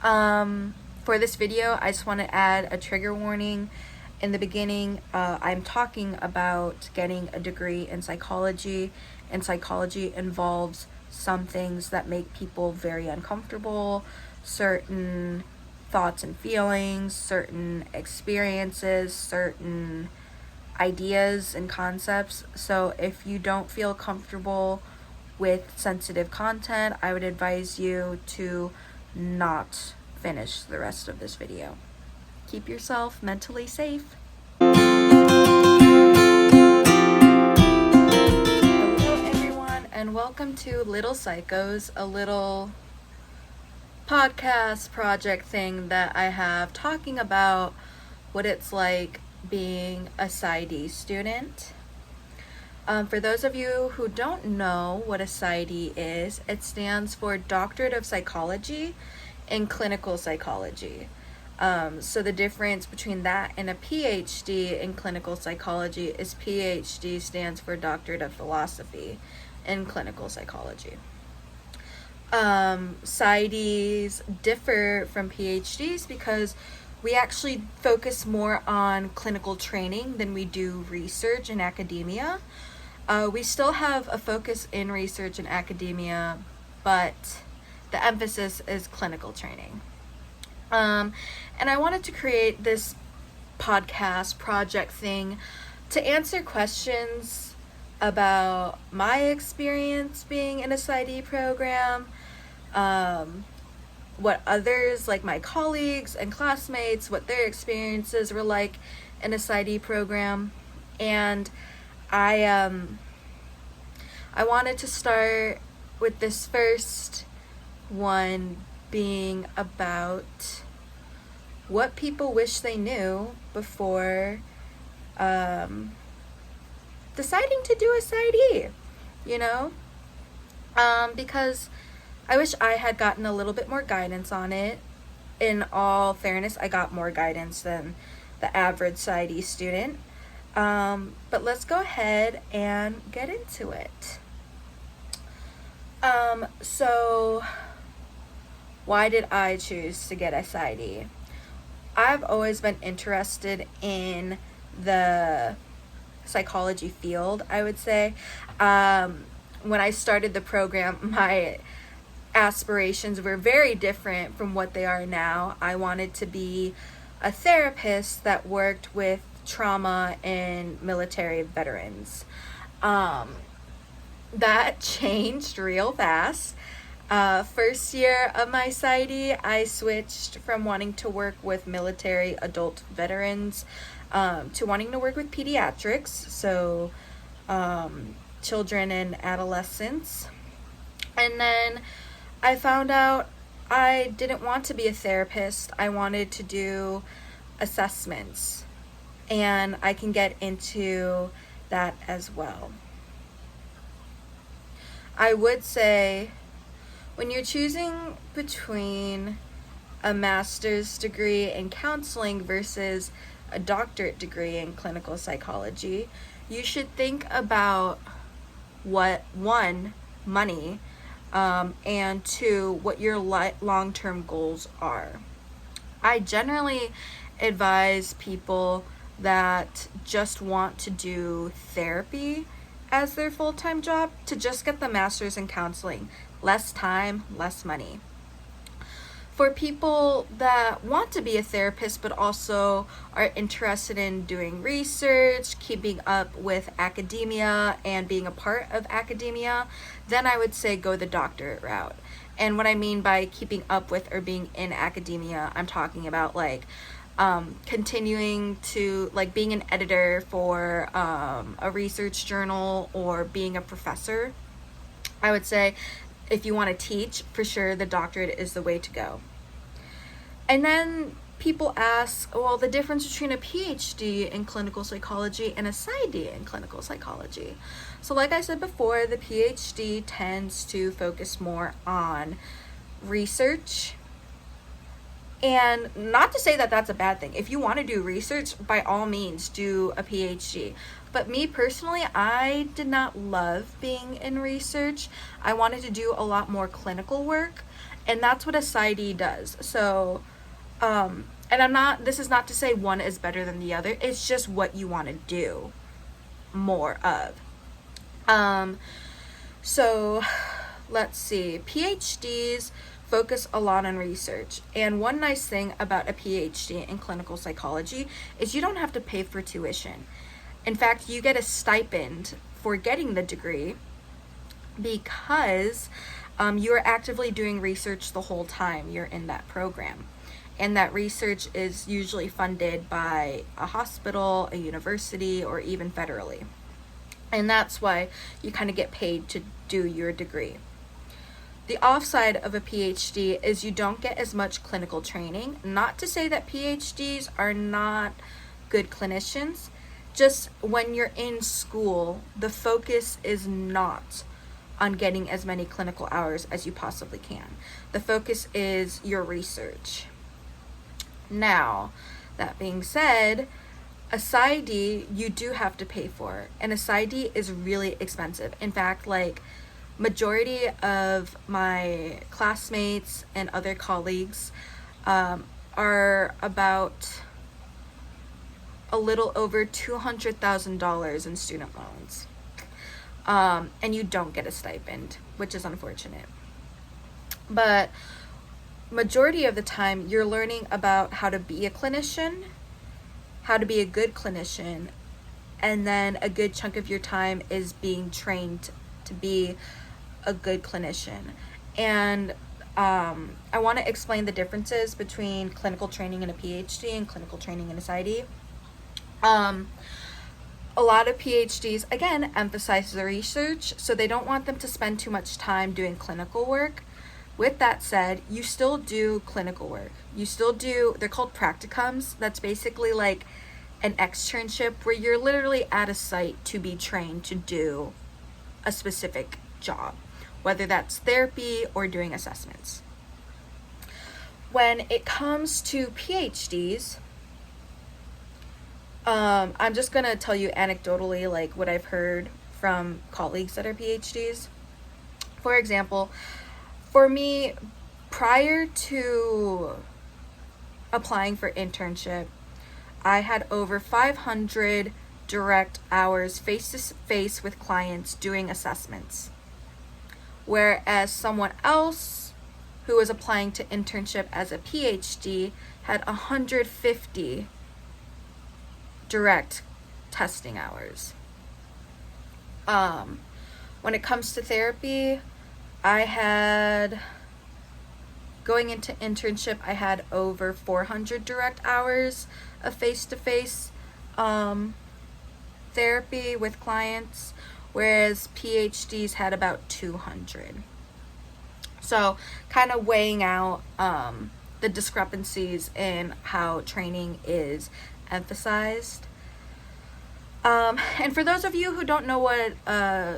For this video, I just want to add a trigger warning. In the beginning, I'm talking about getting a degree in psychology, and psychology involves some things that make people very uncomfortable, certain thoughts and feelings, certain experiences, certain ideas and concepts. So if you don't feel comfortable with sensitive content, I would advise you to not finish the rest of this video. Keep yourself mentally safe. Hello everyone, and welcome to Little Psychos, a little podcast project thing that I have talking about what it's like being a PsyD student. For those of you who don't know what a PsyD is, it stands for Doctorate of Psychology in Clinical Psychology. So the difference between that and a PhD in Clinical Psychology is PhD stands for Doctorate of Philosophy in Clinical Psychology. PsyDs differ from PhDs because we actually focus more on clinical training than we do research in academia. We still have a focus in research and academia, but the emphasis is clinical training. And I wanted to create this podcast project thing to answer questions about my experience being in a PsyD program, what others, like my colleagues and classmates, what their experiences were like in a PsyD program. And I wanted to start with this first one being about what people wish they knew before deciding to do a PsyD, because I wish I had gotten a little bit more guidance on it. In all fairness, I got more guidance than the average PsyD student. But let's go ahead and get into it. So why did I choose to get a PsyD? I've always been interested in the psychology field, I would say. When I started the program, my aspirations were very different from what they are now. I wanted to be a therapist that worked with trauma and military veterans. That changed real fast. First year of my PsyD, I switched from wanting to work with military adult veterans to wanting to work with pediatrics, so children and adolescents. And then I found out I didn't want to be a therapist. I wanted to do assessments, and I can get into that as well. I would say when you're choosing between a master's degree in counseling versus a doctorate degree in clinical psychology, you should think about one, money, and two, what your long-term goals are. I generally advise people that just want to do therapy as their full-time job to just get the master's in counseling. Less time, less money. For people that want to be a therapist but also are interested in doing research, keeping up with academia, and being a part of academia, then I would say go the doctorate route. And what I mean by keeping up with or being in academia, I'm talking about continuing to being an editor for a research journal or being a professor. I would say if you want to teach, for sure the doctorate is the way to go. And then people ask, well, the difference between a PhD in clinical psychology and a PsyD in clinical psychology. So like I said before, the PhD tends to focus more on research. And not to say that that's a bad thing. If you want to do research, by all means, do a PhD. But me personally, I did not love being in research. I wanted to do a lot more clinical work. And that's what a PsyD does. So, this is not to say one is better than the other. It's just what you want to do more of. So let's see. PhDs focus a lot on research. And one nice thing about a PhD in clinical psychology is you don't have to pay for tuition. In fact, you get a stipend for getting the degree because you are actively doing research the whole time you're in that program. And that research is usually funded by a hospital, a university, or even federally. And that's why you kind of get paid to do your degree. The offside of a PhD is you don't get as much clinical training. Not to say that PhDs are not good clinicians, just when you're in school, the focus is not on getting as many clinical hours as you possibly can. The focus is your research. Now, that being said, a PsyD you do have to pay for, and a PsyD is really expensive. In fact, like, majority of my classmates and other colleagues are about a little over $200,000 in student loans. And you don't get a stipend, which is unfortunate. But majority of the time, you're learning about how to be a clinician, how to be a good clinician, and then a good chunk of your time is being trained to be a good clinician. And I want to explain the differences between clinical training in a PhD and clinical training in a PsyD. A lot of PhDs, again, emphasize the research, so they don't want them to spend too much time doing clinical work. With that said, you still do clinical work. You still do, they're called practicums. That's basically like an externship where you're literally at a site to be trained to do a specific job, whether that's therapy or doing assessments. When it comes to PhDs, I'm just gonna tell you anecdotally, like, what I've heard from colleagues that are PhDs. For example, for me, prior to applying for internship, I had over 500 direct hours face-to-face with clients doing assessments. Whereas someone else who was applying to internship as a PhD had 150 direct testing hours. When it comes to therapy, going into internship, I had over 400 direct hours of face-to-face therapy with clients, whereas PhDs had about 200. So kind of weighing out the discrepancies in how training is emphasized. And for those of you who don't know what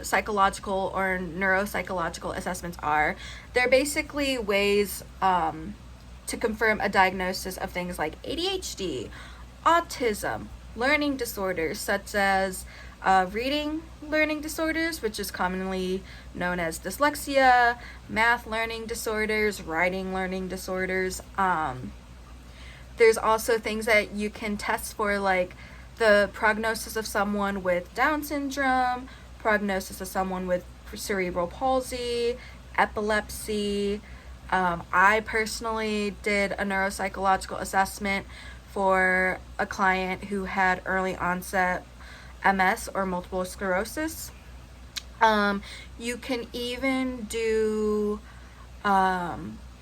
psychological or neuropsychological assessments are, they're basically ways to confirm a diagnosis of things like ADHD, autism, learning disorders such as reading learning disorders, which is commonly known as dyslexia, math learning disorders, writing learning disorders. There's also things that you can test for, like the prognosis of someone with Down syndrome, prognosis of someone with cerebral palsy, epilepsy. I personally did a neuropsychological assessment for a client who had early onset MS or multiple sclerosis. You can even do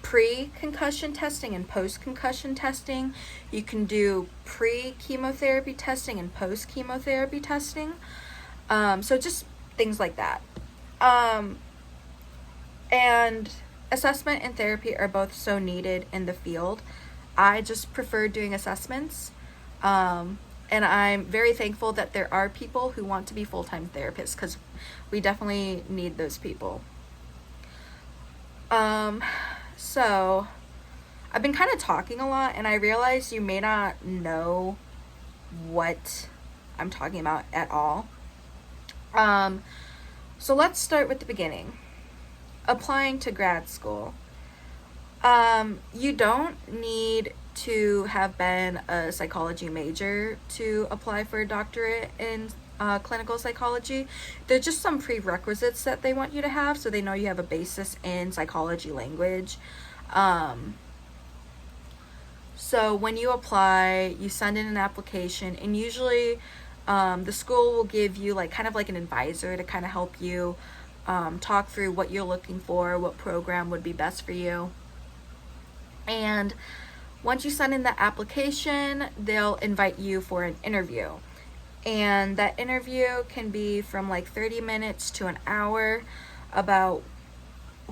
pre-concussion testing and post-concussion testing. You can do pre-chemotherapy testing and post-chemotherapy testing. So just things like that. And assessment and therapy are both so needed in the field. I just prefer doing assessments. And I'm very thankful that there are people who want to be full-time therapists, because we definitely need those people. So I've been kind of talking a lot, and I realize you may not know what I'm talking about at all. So let's start with the beginning. Applying to grad school. You don't need to have been a psychology major to apply for a doctorate in clinical psychology. There's just some prerequisites that they want you to have, so they know you have a basis in psychology language. So when you apply, you send in an application, and usually the school will give you like kind of like an advisor to kind of help you talk through what you're looking for, what program would be best for you. And once you send in the application, they'll invite you for an interview. And that interview can be from like 30 minutes to an hour about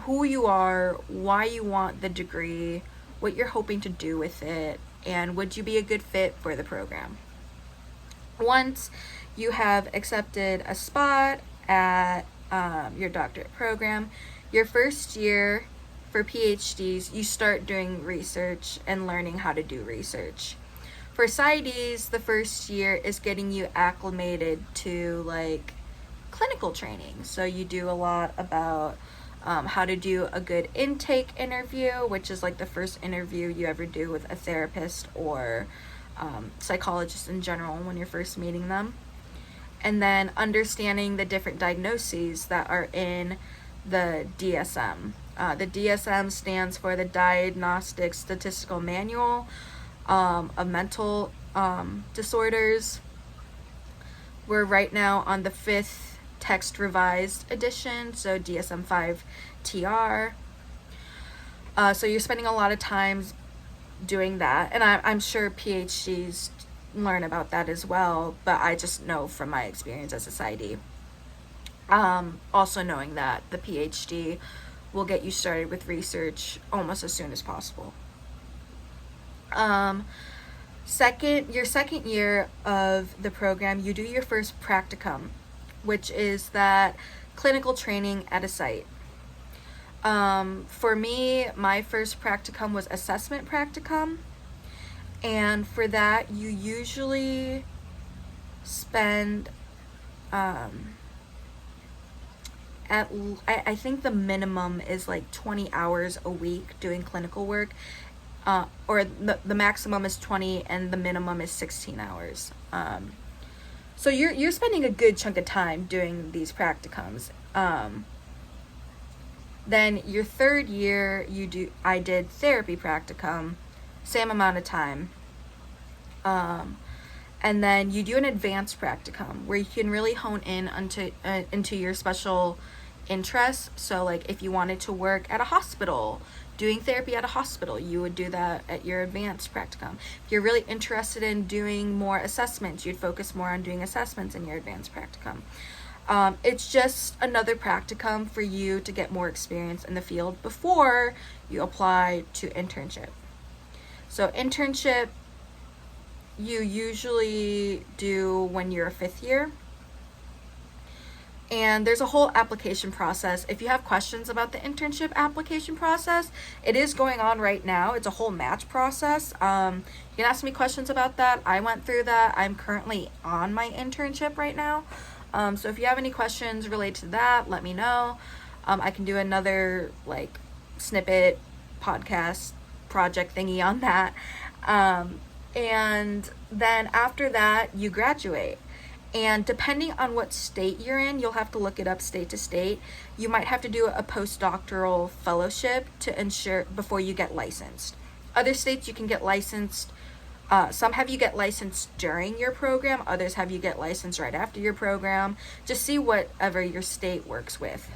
who you are, why you want the degree, what you're hoping to do with it, and would you be a good fit for the program. Once you have accepted a spot at your doctorate program, your first year for PhDs, you start doing research and learning how to do research. For PsyDs, the first year is getting you acclimated to like clinical training. So you do a lot about how to do a good intake interview, which is like the first interview you ever do with a therapist or psychologist in general when you're first meeting them. And then understanding the different diagnoses that are in the DSM. The DSM stands for the Diagnostic Statistical Manual of Mental Disorders. We're right now on the 5th text revised edition, so DSM-5 TR. So you're spending a lot of time doing that, and I'm sure PhDs learn about that as well, but I just know from my experience as a PsyD. Also knowing that the PhD will get you started with research almost as soon as possible. Your second year of the program, you do your first practicum, which is that clinical training at a site. For me, my first practicum was assessment practicum, and for that you usually spend I think the minimum is like 20 hours a week doing clinical work, or the maximum is 20 and the minimum is 16 hours. So you're spending a good chunk of time doing these practicums. Then your third year, I did therapy practicum, same amount of time. And then you do an advanced practicum where you can really hone in into your special interests. So like if you wanted to work at a hospital, doing therapy at a hospital, you would do that at your advanced practicum. If you're really interested in doing more assessments, you'd focus more on doing assessments in your advanced practicum. It's just another practicum for you to get more experience in the field before you apply to internship. So internship you usually do when you're a 5th year. And there's a whole application process. If you have questions about the internship application process, it is going on right now. It's a whole match process. You can ask me questions about that. I went through that. I'm currently on my internship right now. So if you have any questions related to that, let me know. I can do another like snippet podcast project thingy on that. And then after that, you graduate. And depending on what state you're in, you'll have to look it up state to state. You might have to do a postdoctoral fellowship to ensure before you get licensed. Other states you can get licensed. Some have you get licensed during your program. Others have you get licensed right after your program. Just see whatever your state works with.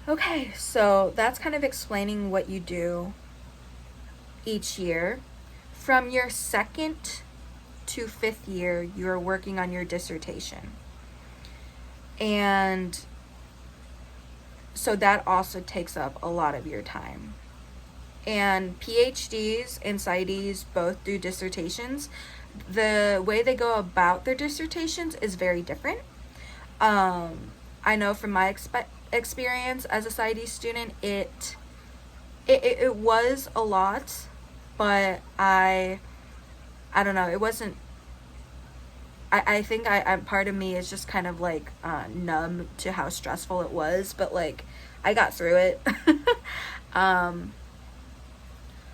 Okay, so that's kind of explaining what you do each year. From your 2nd to 5th year, you're working on your dissertation. And so that also takes up a lot of your time. And PhDs and PsyDs both do dissertations. The way they go about their dissertations is very different. I know from my experience as a PsyD student, it was a lot, but I don't know, it wasn't, I think part of me is just kind of like numb to how stressful it was, but like I got through it.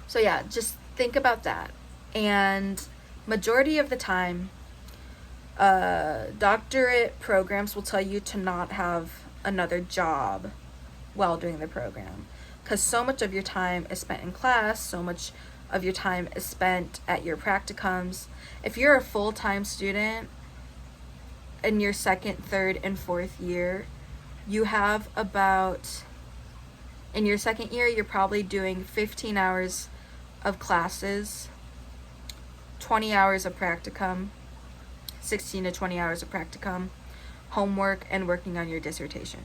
So yeah, just think about that. And majority of the time, doctorate programs will tell you to not have another job while doing the program, because so much of your time is spent in class, so much of your time is spent at your practicums. If you're a full-time student in your second, third, and fourth year, you have about, in your second year, you're probably doing 15 hours of classes, 20 hours of practicum, 16 to 20 hours of practicum, homework, and working on your dissertation.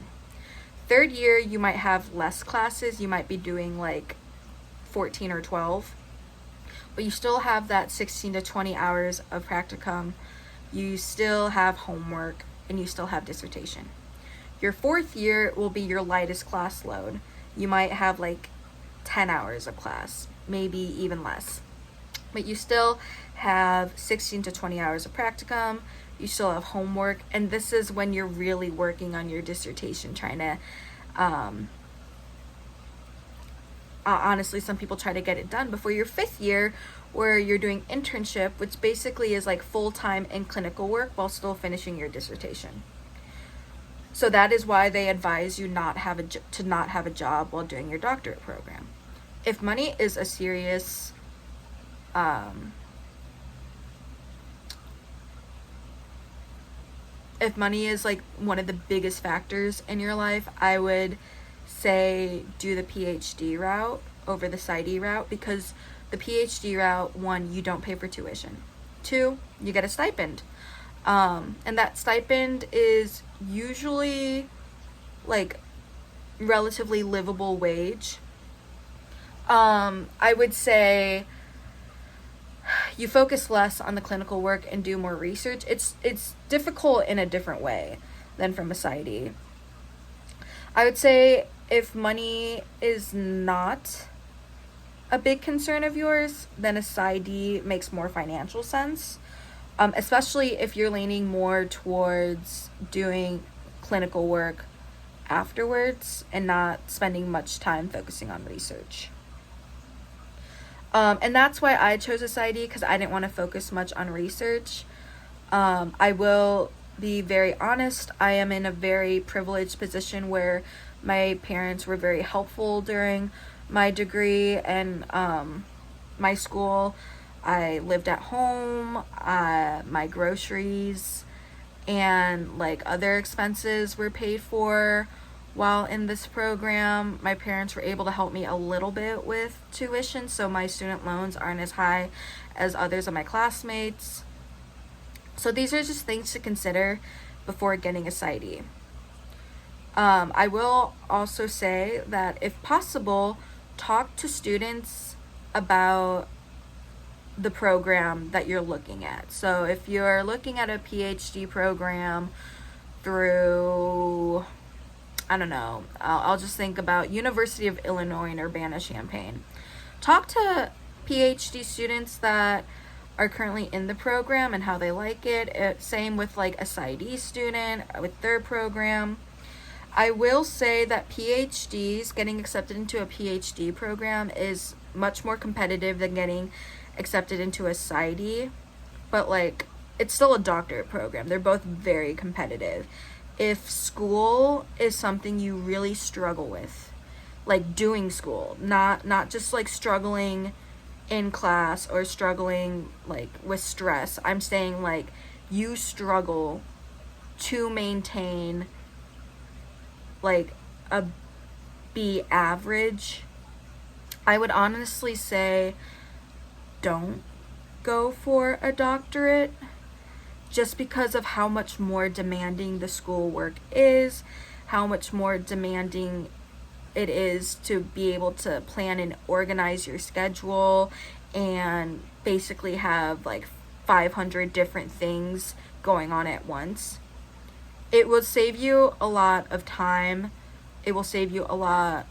Third year, you might have less classes. You might be doing like 14 or 12, but you still have that 16 to 20 hours of practicum. You still have homework, and you still have dissertation. Your fourth year will be your lightest class load. You might have like 10 hours of class, maybe even less. But you still have 16 to 20 hours of practicum. You still have homework, and this is when you're really working on your dissertation, trying to, honestly, some people try to get it done before your fifth year, where you're doing internship, which basically is like full-time in clinical work while still finishing your dissertation. So that is why they advise you to not have a job while doing your doctorate program. If money is a serious if money is like one of the biggest factors in your life, I would say do the PhD route over the PsyD route, because the PhD route, one, you don't pay for tuition. Two, you get a stipend. And that stipend is usually like relatively livable wage. I would say you focus less on the clinical work and do more research. It's difficult in a different way than from a PsyD. I would say if money is not a big concern of yours, then a PsyD makes more financial sense, especially if you're leaning more towards doing clinical work afterwards and not spending much time focusing on research. And that's why I chose a PsyD, because I didn't want to focus much on research. I will be very honest, I am in a very privileged position where my parents were very helpful during my degree and my school. I lived at home, my groceries and like other expenses were paid for while in this program. My parents were able to help me a little bit with tuition, so my student loans aren't as high as others of my classmates. So these are just things to consider before getting a PsyD. I will also say that if possible, talk to students about the program that you're looking at. So if you're looking at a PhD program through, I don't know, I'll just think about University of Illinois in Urbana-Champaign. Talk to PhD students that are currently in the program and how they like it. Same with like a PsyD student with their program. I will say that PhDs, getting accepted into a PhD program is much more competitive than getting accepted into a PsyD, but like it's still a doctorate program. They're both very competitive. If school is something you really struggle with, like doing school, not just like struggling in class or struggling like with stress. I'm saying like you struggle to maintain like a B average, I would honestly say don't go for a doctorate, just because of how much more demanding the schoolwork is, how much more demanding it is to be able to plan and organize your schedule and basically have like 500 different things going on at once. It will save you a lot of time. It will save you a lot,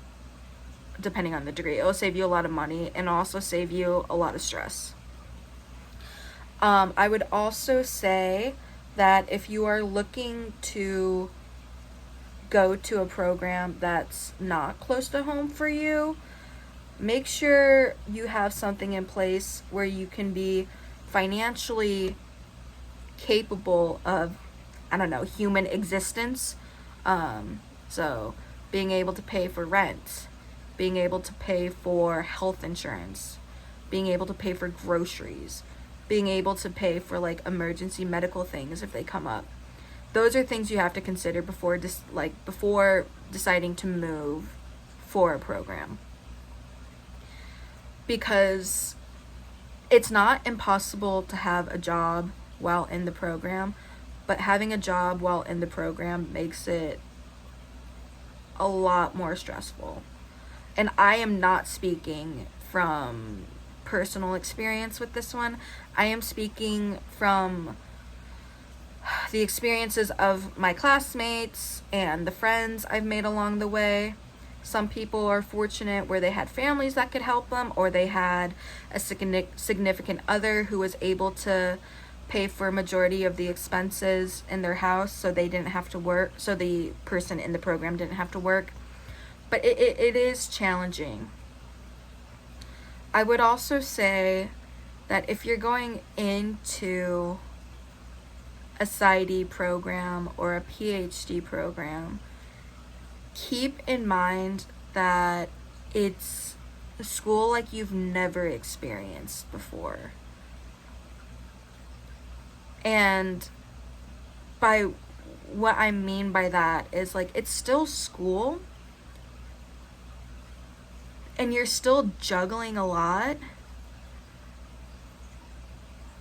depending on the degree, it will save you a lot of money and also save you a lot of stress. I would also say that if you are looking to go to a program that's not close to home for you, make sure you have something in place where you can be financially capable of, I don't know, human existence. So being able to pay for rent, being able to pay for health insurance, being able to pay for groceries, being able to pay for like emergency medical things if they come up. Those are things you have to consider before deciding to move for a program. Because it's not impossible to have a job while in the program, but having a job while in the program makes it a lot more stressful. And I am not speaking from personal experience with this one. I am speaking from the experiences of my classmates and the friends I've made along the way. Some people are fortunate where they had families that could help them, or they had a significant other who was able to pay for a majority of the expenses in their house, so they didn't have to work, so the person in the program didn't have to work. But it is challenging. I would also say that if you're going into a PsyD program or a PhD program, keep in mind that it's a school like you've never experienced before. And by what I mean by that is, like, it's still school and you're still juggling a lot,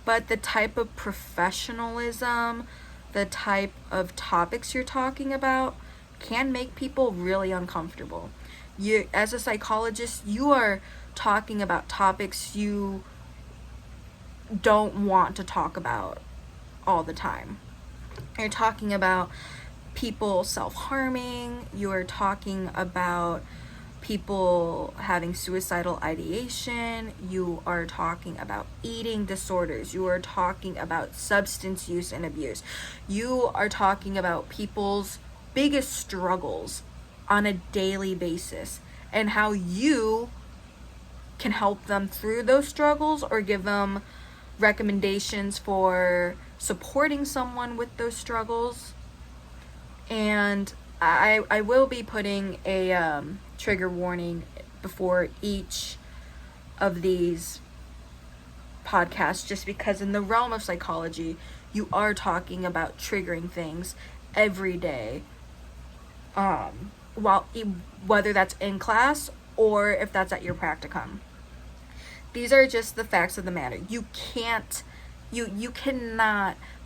but the type of professionalism, the type of topics you're talking about can make people really uncomfortable. You, as a psychologist, you are talking about topics you don't want to talk about all the time. You're talking about people self-harming, you're talking about people having suicidal ideation, you are talking about eating disorders, you are talking about substance use and abuse, you are talking about people's biggest struggles on a daily basis and how you can help them through those struggles or give them recommendations for supporting someone with those struggles. And I will be putting a trigger warning before each of these podcasts, just because in the realm of psychology, you are talking about triggering things every day, whether that's in class or if that's at your practicum. These are just the facts of the matter. You cannot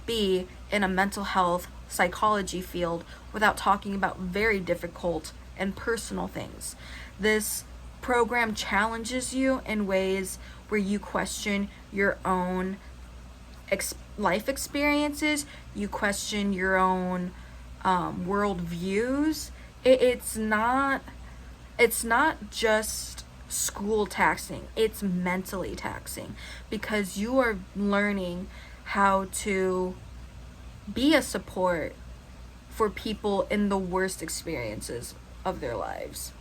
be in a mental health psychology field without talking about very difficult and personal things. This program challenges you in ways where you question your own life experiences, you question your own world views. It's not just school taxing, it's mentally taxing, because you are learning how to be a support for people in the worst experiences of their lives.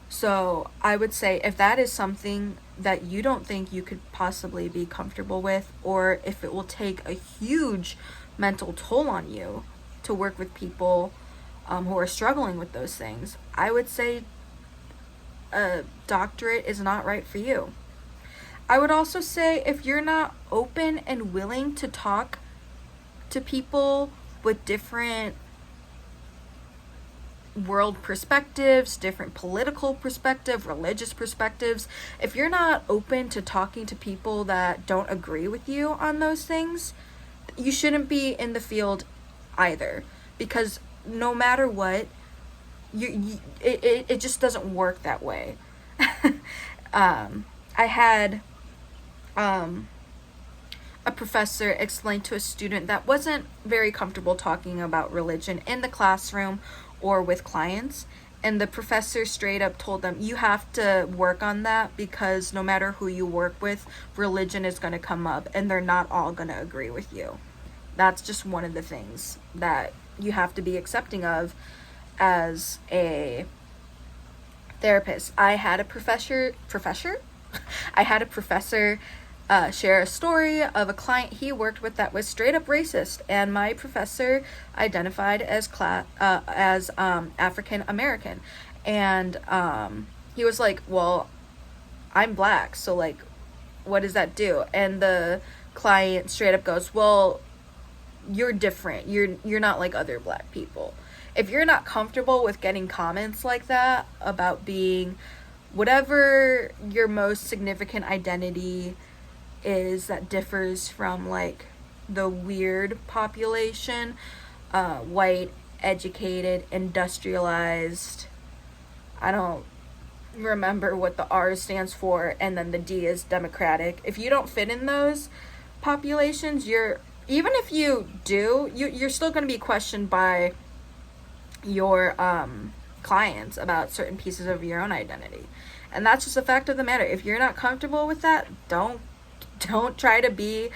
So I would say, if that is something that you don't think you could possibly be comfortable with, or if it will take a huge mental toll on you to work with people who are struggling with those things, I would say a doctorate is not right for you. I would also say, if you're not open and willing to talk to people with different world perspectives, different political perspective, religious perspectives, if you're not open to talking to people that don't agree with you on those things, you shouldn't be in the field either, because no matter what, it just doesn't work that way. I had a professor explain to a student that wasn't very comfortable talking about religion in the classroom or with clients, and the professor straight up told them, you have to work on that, because no matter who you work with, religion is going to come up and they're not all going to agree with you. That's just one of the things that you have to be accepting of as a therapist. I had a professor I had a professor share a story of a client he worked with that was straight up racist, and my professor identified as African American, and he was like, well, I'm black, so like, what does that do? And the client straight up goes, well, you're different, you're not like other black people. If you're not comfortable with getting comments like that about being whatever your most significant identity is that differs from like the weird population, white, educated, industrialized, I don't remember what the R stands for, and then the D is democratic. If you don't fit in those populations, even if you do, you're still going to be questioned by your clients about certain pieces of your own identity. And that's just a fact of the matter. If you're not comfortable with that, don't try to be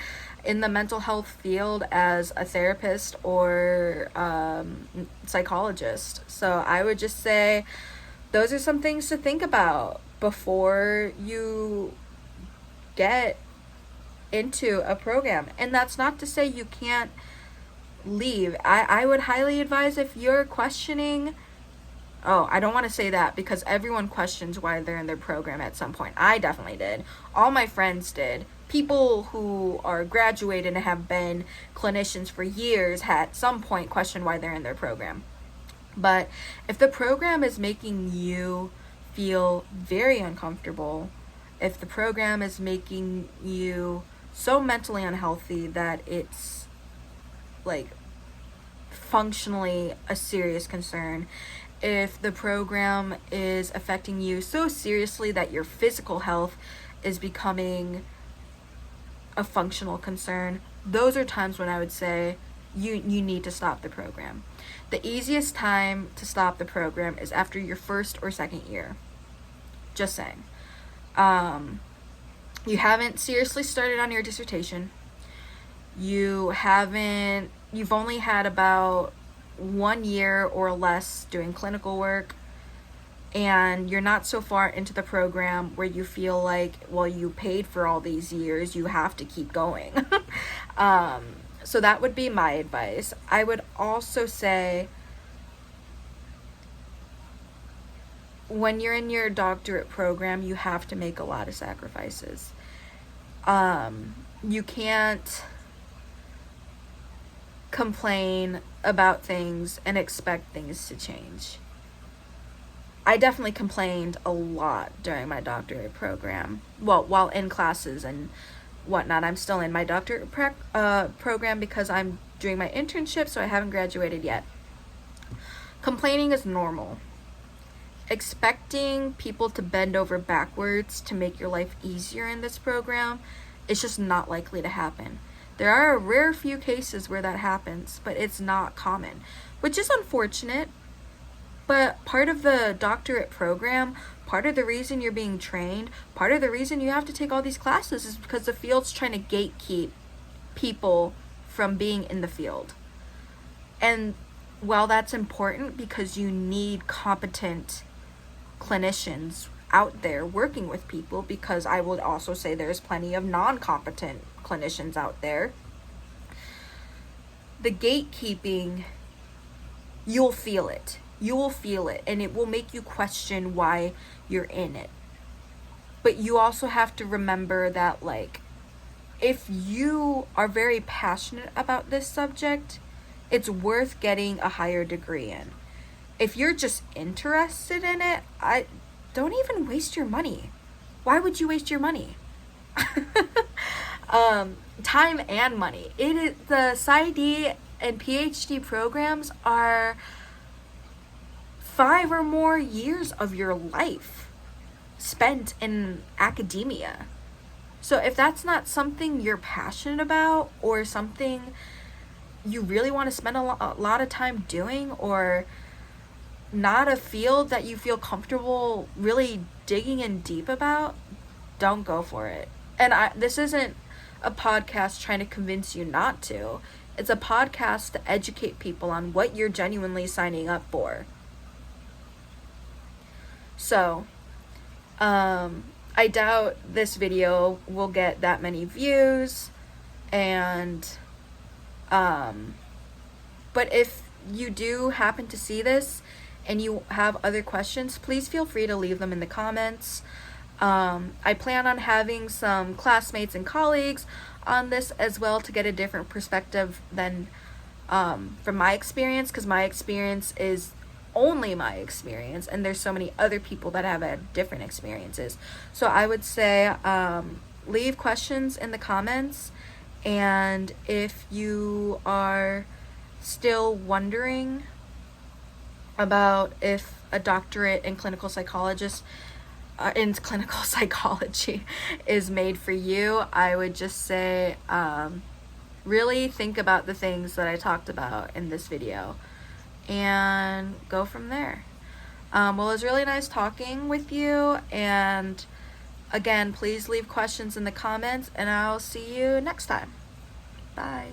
in the mental health field as a therapist or psychologist. So I would just say those are some things to think about before you get into a program. And that's not to say you can't leave. I would highly advise, if you're questioning, I don't want to say that, because everyone questions why they're in their program at some point. I definitely did. All my friends did. People who are graduated and have been clinicians for years at some point question why they're in their program. But if the program is making you feel very uncomfortable, if the program is making you so mentally unhealthy that it's like functionally a serious concern, if the program is affecting you so seriously that your physical health is becoming a functional concern, those are times when I would say you need to stop the program. The easiest time to stop the program is after your first or second year. Just saying. You haven't seriously started on your dissertation. You've only had about 1 year or less doing clinical work, and you're not so far into the program where you feel like, well, you paid for all these years, you have to keep going. So that would be my advice. I would also say, when you're in your doctorate program, you have to make a lot of sacrifices. You can't complain about things and expect things to change. I definitely complained a lot during my doctorate program. Well, while in classes and whatnot. I'm still in my doctorate program because I'm doing my internship, so I haven't graduated yet. Complaining is normal. Expecting people to bend over backwards to make your life easier in this program is just not likely to happen. There are a rare few cases where that happens, but it's not common, which is unfortunate. But part of the doctorate program, part of the reason you're being trained, part of the reason you have to take all these classes is because the field's trying to gatekeep people from being in the field. And while that's important because you need competent clinicians out there working with people, because I would also say there's plenty of non-competent clinicians out there, the gatekeeping, you'll feel it. You will feel it, and it will make you question why you're in it. But you also have to remember that, like, if you are very passionate about this subject, it's worth getting a higher degree in. If you're just interested in it, don't even waste your money. Why would you waste your money? Time and money. The PsyD and PhD programs are 5 or more years of your life spent in academia. So if that's not something you're passionate about, or something you really want to spend a lot of time doing, or not a field that you feel comfortable really digging in deep about, don't go for it. And this isn't a podcast trying to convince you not to. It's a podcast to educate people on what you're genuinely signing up for. So, I doubt this video will get that many views, and but if you do happen to see this and you have other questions, please feel free to leave them in the comments. I plan on having some classmates and colleagues on this as well to get a different perspective than from my experience, because my experience is only my experience and there's so many other people that have had different experiences. So I would say leave questions in the comments, and if you are still wondering about if a doctorate in clinical psychology is made for you, I would just say really think about the things that I talked about in this video and go from there. Well, it was really nice talking with you, and again, please leave questions in the comments, and I'll see you next time. Bye.